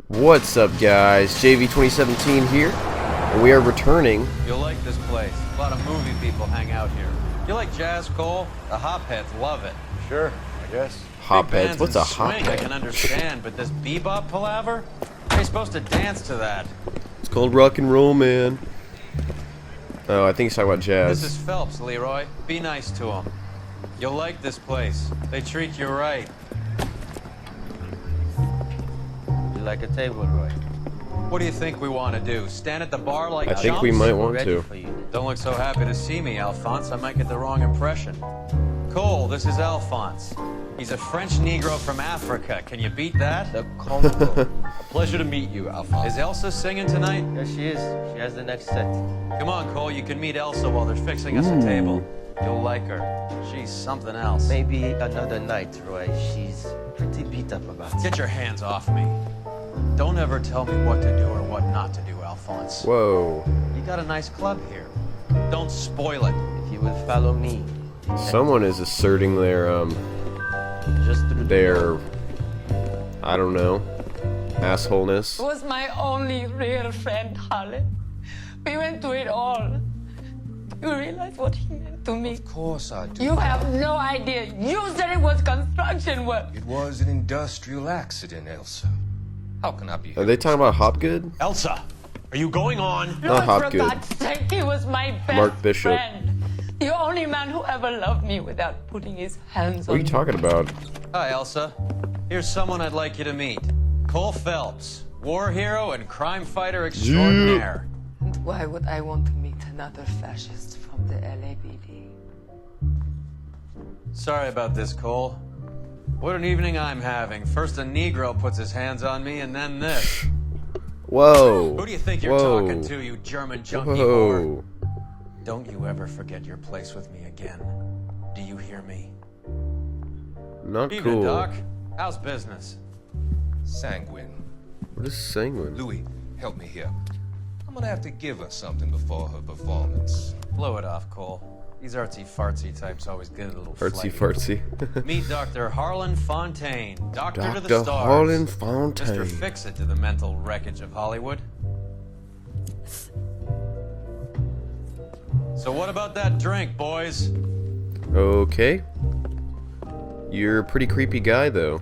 What's up, guys? JV 2017 here, and we are returning. You'll like this place. A lot of movie people hang out here. You like jazz, Cole? The hopheads love it. Sure, I guess. Hopheads? What's a swing, I can hophead? understand, but this bebop palaver? How are you supposed to dance to that? It's called rock and roll, man. Oh, I think he's talking about jazz. This is Phelps, Leroy. Be nice to him. You'll like this place. They treat you right. You like a table, Roy? What do you think we want to do? Stand at the bar like I think we chumps? might want Ready to. for you. Don't look so happy to see me, Alphonse. I might get the wrong impression. Cole, this is Alphonse. He's a French Negro from Africa. Can you beat that? The Congo. A pleasure to meet you, Alphonse. Is Elsa singing tonight? Yes, she is. She has the next set. Come on, Cole. You can meet Elsa while they're fixing us a table. You'll like her. She's something else. Maybe another night, Roy. She's pretty beat up about it. Get your hands off me. Don't ever tell me what to do or what not to do, Alphonse. Whoa. You got a nice club here. Don't spoil it. If you will follow me, Someone is asserting their, just through the I don't know, assholeness. Was my only real friend, Harlan. We went through it all. You realize what he meant to me? Of course I do. You have no idea. You said it was construction work. It was an industrial accident, Elsa. How can I be? Are they talking about Hopgood? Elsa, are you going on? Not Lord, for Hopgood. God's sake, he was my best Mark Bishop. friend. The only man who ever loved me without putting his hands What are on you me. talking about? Hi, Elsa. Here's someone I'd like you to meet. Cole Phelps, war hero and crime fighter extraordinaire. And why would I want to meet another fascist from the LAPD? Sorry about this, Cole. What an evening I'm having. First a Negro puts his hands on me, and then this. Whoa. Who do you think you're Whoa. talking to, you German junkie whore? Whoa. Don't you ever forget your place with me again. Do you hear me? Not Evening, cool. Doc. How's business? Sanguine. What is sanguine? Louis, help me here. I'm gonna have to give her something before her performance. Blow it off, Cole. These artsy-fartsy types always get a little Artsy flighty. fartsy. Meet Dr. Harlan Fontaine, doctor to the Dr. stars. Harlan Mr. Fontaine. Fix-It to the mental wreckage of Hollywood. So what about that drink, boys? Okay. You're a pretty creepy guy, though.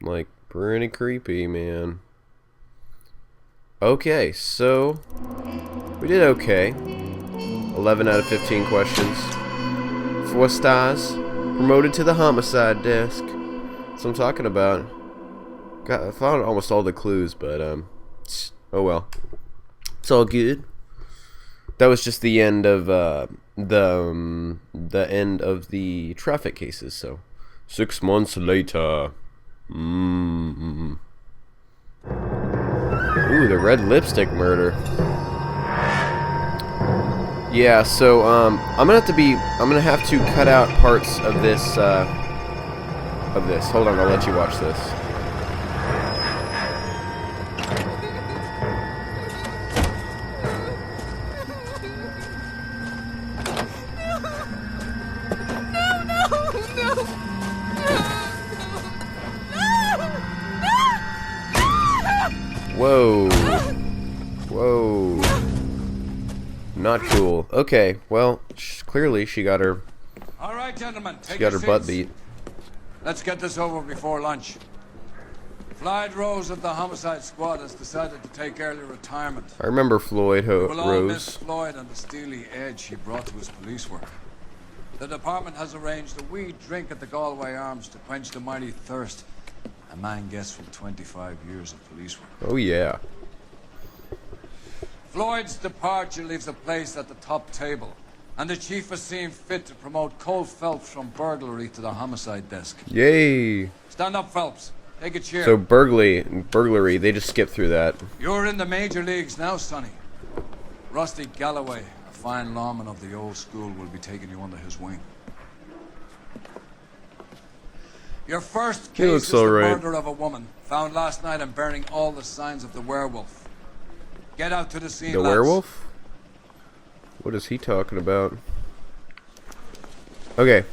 Like, pretty creepy, man. Okay, so we did okay. 11 out of 15 questions. 4 stars. Promoted to the homicide desk. That's what I'm talking about. I found almost all the clues, but oh well. It's all good. That was just the end of the end of the traffic cases. So 6 months later. Ooh, the red lipstick murder. Yeah, so I'm gonna have to cut out parts of this. Hold on, I'll let you watch this. Whoa. Whoa. Not cool. Okay, well, clearly she got her All right, gentlemen, take got your her butt seats. beat. Let's get this over before lunch. Floyd Rose of the Homicide Squad has decided to take early retirement. I remember Floyd We'll all miss Rose. Floyd and the steely edge he brought to his police work. The department has arranged a wee drink at the Galway Arms to quench the mighty thirst a man gets from 25 years of police work. Oh yeah. Floyd's departure leaves a place at the top table, and the chief has seen fit to promote Cole Phelps from burglary to the homicide desk. Yay. Stand up, Phelps. Take a chair. So burglary, they just skipped through that. You're in the major leagues now, Sonny. Rusty Galloway, a fine lawman of the old school, will be taking you under his wing. Your first He case looks is the alright. murder of a woman, found last night and bearing all the signs of the werewolf. Get out to the scene, The lads. werewolf? What is he talking about? Okay.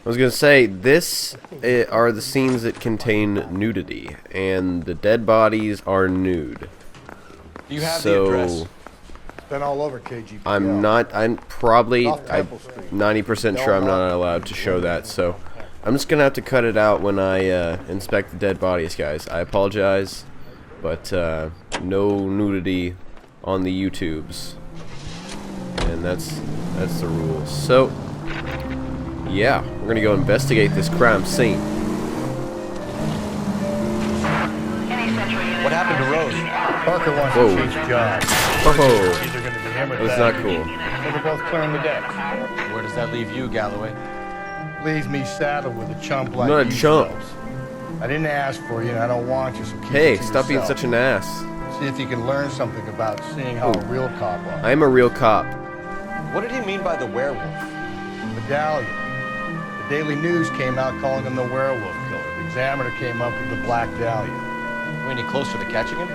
I was gonna say, this are the scenes that contain nudity, and the dead bodies are nude. Do you have the address? Been all over KGP. I'm probably, Off Temple Street. 90% sure I'm not allowed to show that, so I'm just gonna have to cut it out when I inspect the dead bodies, guys. I apologize, but no nudity on the YouTubes, and that's the rule. So, yeah, we're gonna go investigate this crime scene. What happened to Rose? Parker wants Whoa. to change jobs. Oh, Either going to be him or that was that. not cool. So they're both clearing the decks. Where does that leave you, Galloway? Leaves me saddled with a chump like Not a you chump. fellas. I didn't ask for you, and I don't want you, so keep Hey, it to stop being yourself. such an ass. See if you can learn something about seeing how a real cop operates. I'm a real cop. What did he mean by the werewolf? Medallion. The Daily News came out calling him the werewolf killer. The Examiner came up with the Black Dahlia. Are we any closer to catching him?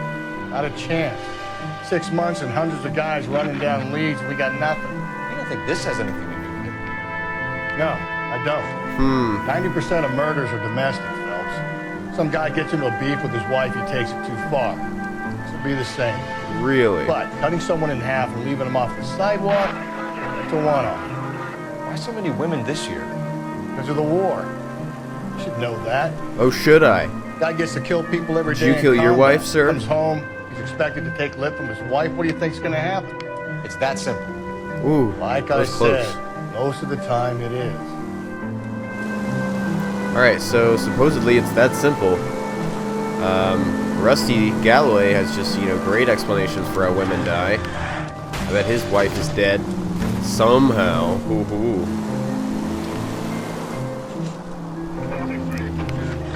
Not a chance. 6 months and hundreds of guys running down leads, and we got nothing. You don't think this has anything to do with it? No, I don't. 90% of murders are domestic, Phelps. Some guy gets into a beef with his wife, he takes it too far. This will be the same. Really? But cutting someone in half and leaving them off the sidewalk, that's a one-off. Why so many women this year? Because of the war. You should know that. Oh, should I? Guy gets to kill people every Did day. you in kill your combat. wife, sir? Comes home, he's expected to take lip from his wife. What do you think's gonna happen? It's that simple. Ooh, Like that I was close. said, most of the time it is. Alright, so supposedly it's that simple. Rusty Galloway has just, great explanations for how women die. I bet his wife is dead. Somehow. Ooh.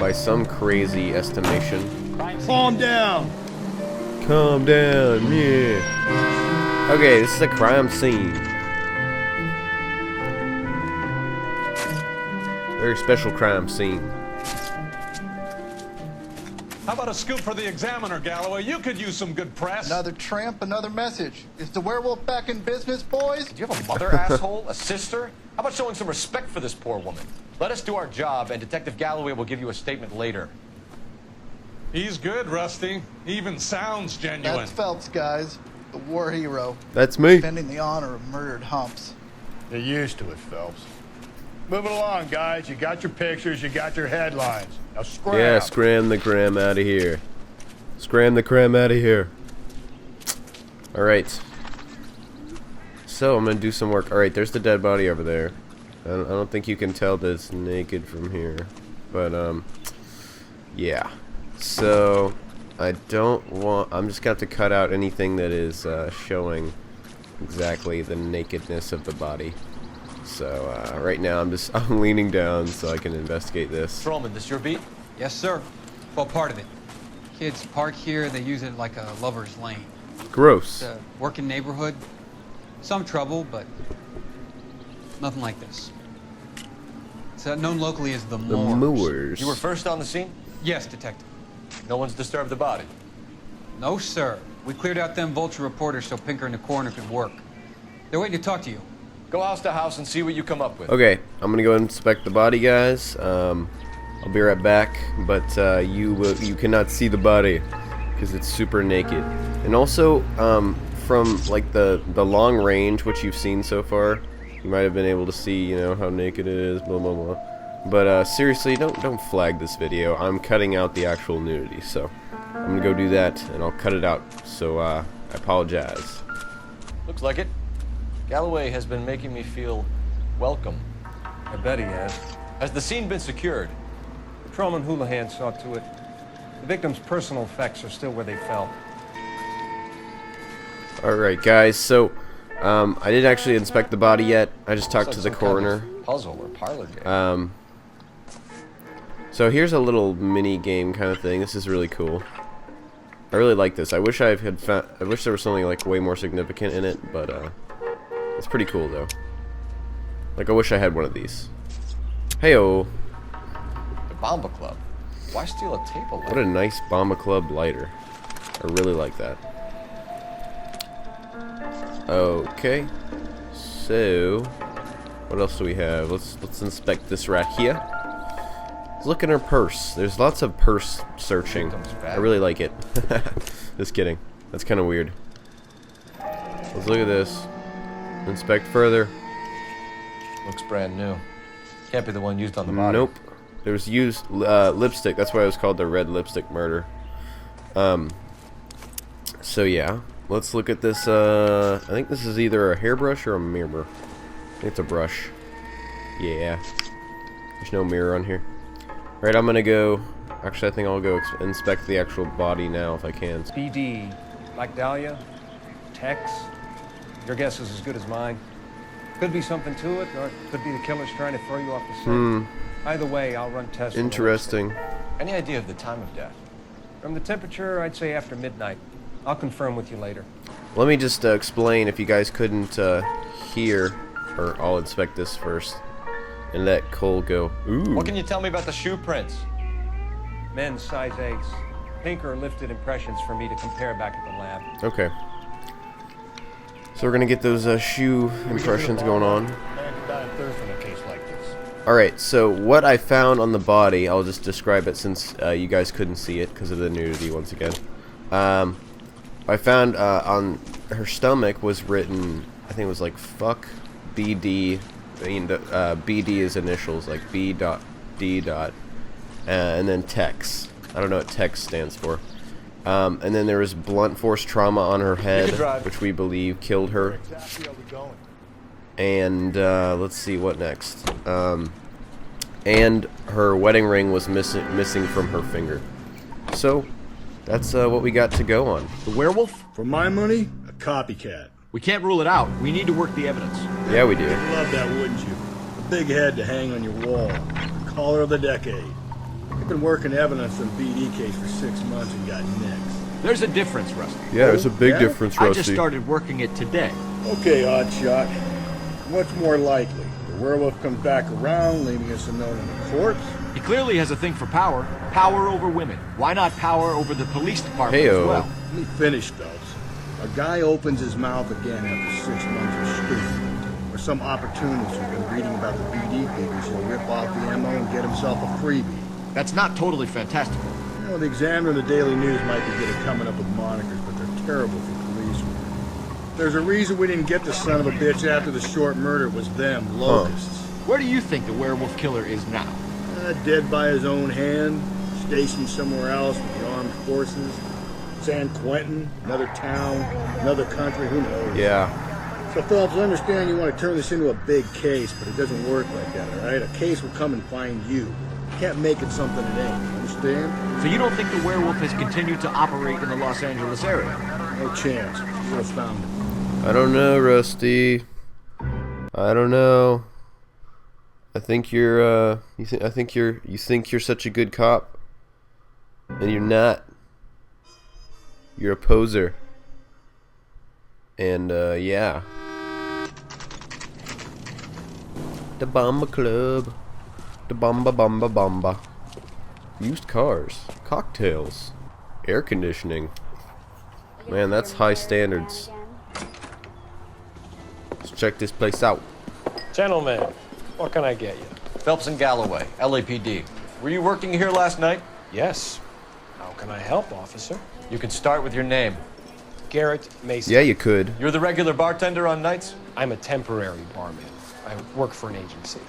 By some crazy estimation. Calm down. Calm down, yeah. Okay, this is a crime scene. Very special crime scene. How about a scoop for the Examiner, Galloway? You could use some good press. Another tramp, another message. Is the werewolf back in business, boys? Do you have a mother, asshole? A sister? How about showing some respect for this poor woman? Let us do our job, and Detective Galloway will give you a statement later. He's good, Rusty. He even sounds genuine. That's Phelps, guys. The war hero. That's me. Defending the honor of murdered humps. You're used to it, Phelps. Moving along, guys. You got your pictures, you got your headlines. Now scram. Yeah, scram the gram out of here. Scram the cram out of here. Alright. So, I'm gonna do some work. Alright, there's the dead body over there. I don't think you can tell that it's naked from here. But, yeah. So, I'm just gonna have to cut out anything that is showing exactly the nakedness of the body. So, right now I'm leaning down so I can investigate this. Strowman, this your beat? Yes, sir. Well, part of it. Kids park here, they use it like a lover's lane. Gross. It's a working neighborhood. Some trouble, but nothing like this. It's known locally as the The Moors. Moors. You were first on the scene? Yes, detective. No one's disturbed the body. No, sir. We cleared out them vulture reporters so Pinker and the coroner could work. They're waiting to talk to you. Go house to house and see what you come up with. Okay, I'm gonna go inspect the body, guys. I'll be right back, but you cannot see the body because it's super naked. And also, from like the long range, which you've seen so far, you might have been able to see, how naked it is, blah blah blah. But seriously, don't flag this video. I'm cutting out the actual nudity, so I'm gonna go do that, and I'll cut it out. So I apologize. Looks like it. Galloway has been making me feel welcome. I bet he has. Has the scene been secured? Patrolman Houlihan saw to it. The victim's personal effects are still where they fell. Alright, guys, so I didn't actually inspect the body yet. I just talked to the Some kind coroner. of puzzle or parlor game. So here's a little mini game kind of thing. This is really cool. I really like this. I wish I wish there was something like way more significant in it, but it's pretty cool though. Like I wish I had one of these. Heyo. The Bomba Club. Why steal a table lighter? What a nice Bomba Club lighter. I really like that. Okay. So What else do we have? Let's inspect this right here. Let's look in her purse. There's lots of purse searching. I really like it. Just kidding. That's kind of weird. Let's look at this. Inspect further. Looks brand new. Can't be the one used on the body. Nope. There's used lipstick. That's why it was called the red lipstick murder. So yeah, let's look at this. I think this is either a hairbrush or a mirror. I think it's a brush. Yeah. There's no mirror on here. Alright, I'm gonna go. Actually, I think I'll go inspect the actual body now if I can. BD, like Dahlia, Tex. Your guess is as good as mine. Could be something to it, or it could be the killer's trying to throw you off the scent. Either way, I'll run tests. Interesting. Any idea of the time of death? From the temperature, I'd say after midnight. I'll confirm with you later. Let me just explain if you guys couldn't hear, or I'll inspect this first and let Cole go. Ooh. What can you tell me about the shoe prints? Men's size 8s. Pink or lifted impressions for me to compare back at the lab. Okay. So we're gonna get those shoe impressions going on. Alright, so what I found on the body, I'll just describe it since you guys couldn't see it because of the nudity once again. I found on her stomach was written, I think it was like fuck BD. I mean, BD is initials, like B dot D dot, and then Tex. I don't know what Tex stands for. And then there was blunt force trauma on her head, which we believe killed her. And let's see what next. And her wedding ring was missing from her finger. So that's what we got to go on. The werewolf? For my money, a copycat. We can't rule it out. We need to work the evidence. Yeah, we do. You'd love that, wouldn't you? A big head to hang on your wall. Caller of the decade. You've been working evidence on BD case for 6 months and got nicks. There's a difference, Rusty. Yeah, there's a big difference, Rusty. I just started working it today. Okay, Oddshot. What's more likely? The werewolf comes back around, leaving us a note on the corpse? He clearly has a thing for power. Power over women. Why not power over the police department as well? Let me finish, Phelps. A guy opens his mouth again after 6 months of street. Or some opportunist who's been reading about the BD papers will rip off the ammo and get himself a freebie. That's not totally fantastical. You know, the Examiner and the Daily News might be good at coming up with monikers, but they're terrible for police work. There's a reason we didn't get the son of a bitch after the short murder. It was them, locusts. Where do you think the werewolf killer is now? Dead by his own hand, stationed somewhere else with the armed forces. San Quentin, another town, another country, who knows? Yeah. So, Phillips, I understand you want to turn this into a big case, but it doesn't work like that, all right? A case will come and find you. You can't make it something it ain't, understand? So you don't think the werewolf has continued to operate in the Los Angeles area? No chance. You would have found him. I don't know, Rusty. I don't know. I think you're you think you're such a good cop, and you're not. You're a poser. And yeah. The Bomba Club. The Bomba. Used cars, cocktails, air conditioning. Man, that's high standards. Let's check this place out. Gentlemen, what can I get you? Phelps and Galloway, LAPD. Were you working here last night? Yes. How can I help, officer? You can start with your name. Garrett Mason. Yeah, you could. You're the regular bartender on nights? I'm a temporary barman. I work for an agency.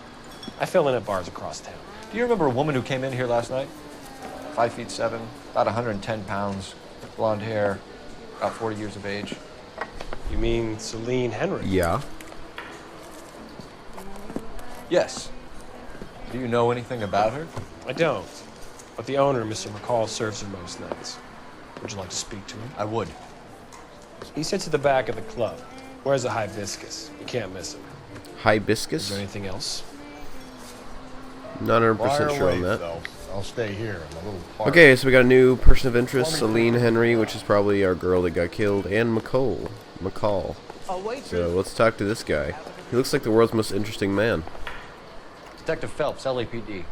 I fill in at bars across town. Do you remember a woman who came in here last night? 5'7", about 110 pounds, blonde hair, about 40 years of age. You mean Celine Henry? Yeah. Yes. Do you know anything about her? I don't. But the owner, Mr. McCall, serves her most nights. Would you like to speak to him? I would. He sits at the back of the club. Wears a hibiscus. You can't miss him. Hibiscus? Is there anything else? Not 100% sure on that. I'll stay here in the little park. Okay, so we got a new person of interest, Celine Henry, which is probably our girl that got killed, and McCall. So let's talk to this guy. He looks like the world's most interesting man. Detective Phelps, LAPD.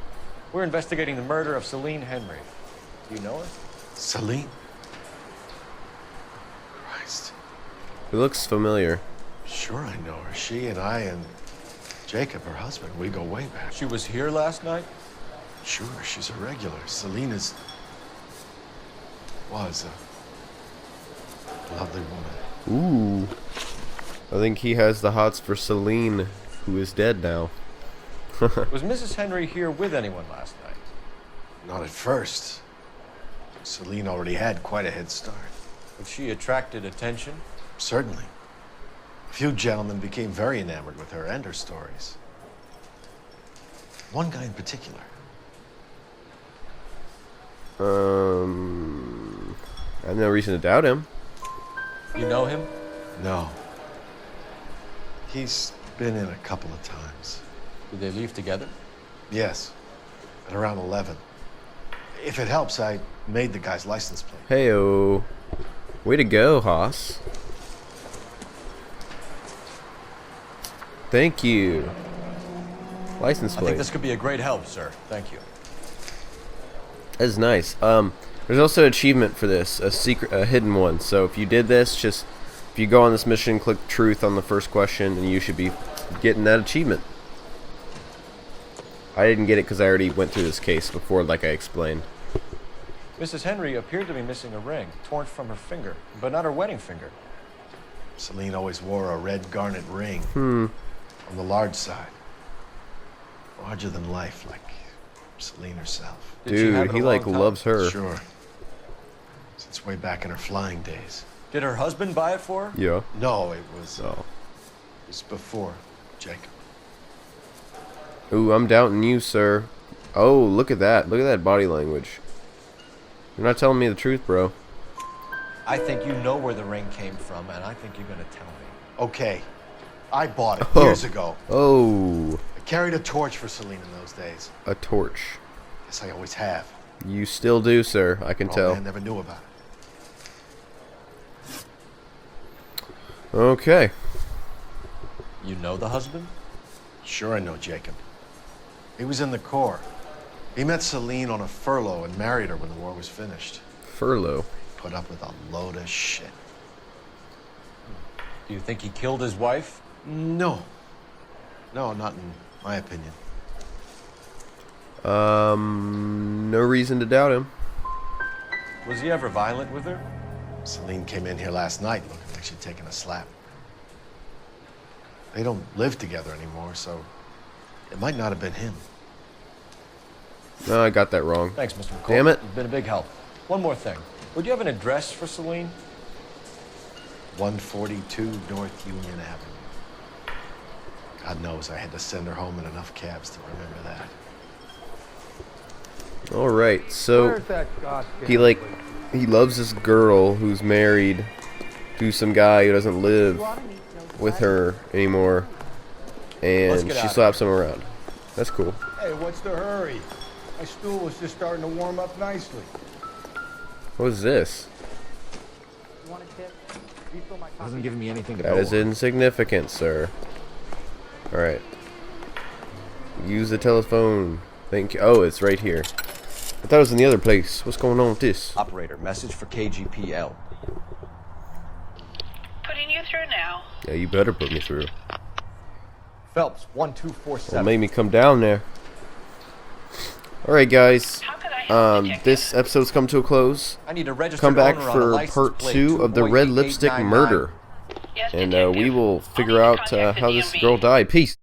We're investigating the murder of Celine Henry. Do you know her? Celine? Christ. He looks familiar. Sure I know her. She and I and Jacob, her husband. We go way back. She was here last night? Sure, she's a regular. Selena's... was a lovely woman. Ooh. I think he has the hots for Celine, who is dead now. Was Mrs. Henry here with anyone last night? Not at first. Celine already had quite a head start. But she attracted attention? Certainly. A few gentlemen became very enamored with her and her stories. One guy in particular. I have no reason to doubt him. You know him? No. He's been in a couple of times. Did they leave together? Yes. At around 11. If it helps, I made the guy's license plate. Heyo. Way to go, Haas. Thank you. License plate. I think this could be a great help, sir. Thank you. That's nice. There's also an achievement for this, a hidden one. So if you did this, just if you go on this mission, click truth on the first question, and you should be getting that achievement. I didn't get it because I already went through this case before, like I explained. Mrs. Henry appeared to be missing a ring, torn from her finger, but not her wedding finger. Celine always wore a red garnet ring. On the large side. Larger than life, like Celine herself. Dude, he like loves her. Sure. Since way back in her flying days. Did her husband buy it for her? Yeah. No, it was before Jacob. Ooh, I'm doubting you, sir. Oh, look at that. Look at that body language. You're not telling me the truth, bro. I think you know where the ring came from, and I think you're gonna tell me. Okay. I bought it years ago. Oh. I carried a torch for Celine in those days. A torch. Yes, I always have. You still do, sir. I can tell. Man never knew about it. Okay. You know the husband? Sure I know Jacob. He was in the Corps. He met Celine on a furlough and married her when the war was finished. Furlough? Put up with a load of shit. Do you think he killed his wife? No. No, not in my opinion. No reason to doubt him. Was he ever violent with her? Celine came in here last night looking like she'd taken a slap. They don't live together anymore, so it might not have been him. No, I got that wrong. Thanks, Mr. McCall. Damn it. You've been a big help. One more thing. Would you have an address for Celine? 142 North Union Avenue. God knows I had to send her home in enough cabs to remember that. Alright, so he loves this girl who's married to some guy who doesn't live with her anymore, and she slaps him around. That's cool. Hey, what's the hurry? My stool was just starting to warm up nicely. What is this? Hasn't given me anything to That go is on. insignificant, sir. Alright. Use the telephone. Thank you. Oh, it's right here. I thought it was in the other place. What's going on with this? Operator, message for KGPL. Putting you through now. Yeah, you better put me through. Phelps, 1247. Well, made me come down there. Alright, guys. This episode's come to a close. I need a registered Come back owner on a for license part plate 2 of the Red Lipstick 24899. Murder. And we will figure out how this girl died. Peace.